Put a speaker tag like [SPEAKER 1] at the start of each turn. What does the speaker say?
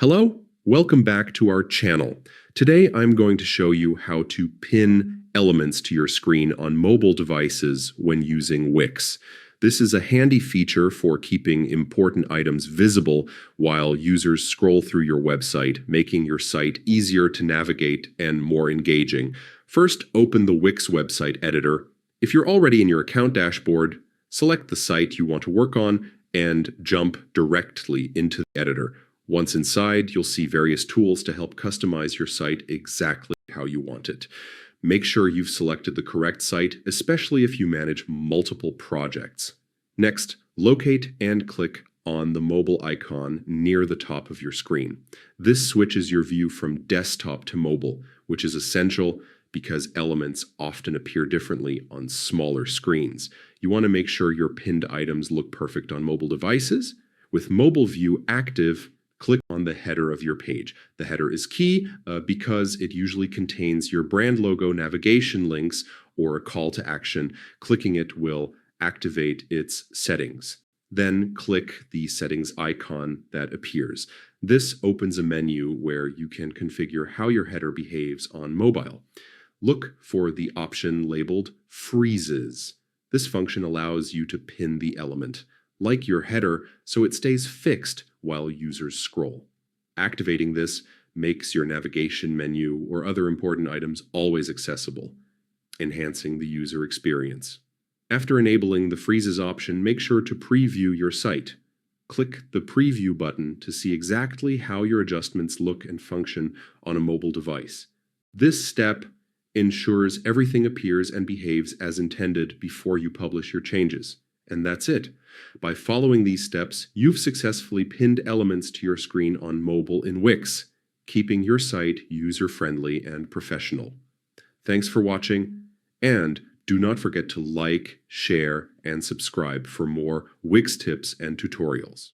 [SPEAKER 1] Hello, welcome back to our channel. Today I'm going to show you how to pin elements to your screen on mobile devices when using Wix. This is a handy feature for keeping important items visible while users scroll through your website, making your site easier to navigate and more engaging. First, open the Wix website editor. If you're already in your account dashboard, select the site you want to work on and jump directly into the editor. Once inside, you'll see various tools to help customize your site exactly how you want it. Make sure you've selected the correct site, especially if you manage multiple projects. Next, locate and click on the mobile icon near the top of your screen. This switches your view from desktop to mobile, which is essential because elements often appear differently on smaller screens. You want to make sure your pinned items look perfect on mobile devices. With mobile view active, click on the header of your page. The header is key because it usually contains your brand logo, navigation links, or a call to action. Clicking it will activate its settings. Then click the settings icon that appears. This opens a menu where you can configure how your header behaves on mobile. Look for the option labeled Freezes. This function allows you to pin the element, like your header, so it stays fixed while users scroll. Activating this makes your navigation menu or other important items always accessible, enhancing the user experience. After enabling the Freezes option, make sure to preview your site. Click the Preview button to see exactly how your adjustments look and function on a mobile device. This step ensures everything appears and behaves as intended before you publish your changes. And that's it. By following these steps, you've successfully pinned elements to your screen on mobile in Wix, keeping your site user-friendly and professional. Thanks for watching, and do not forget to like, share, and subscribe for more Wix tips and tutorials.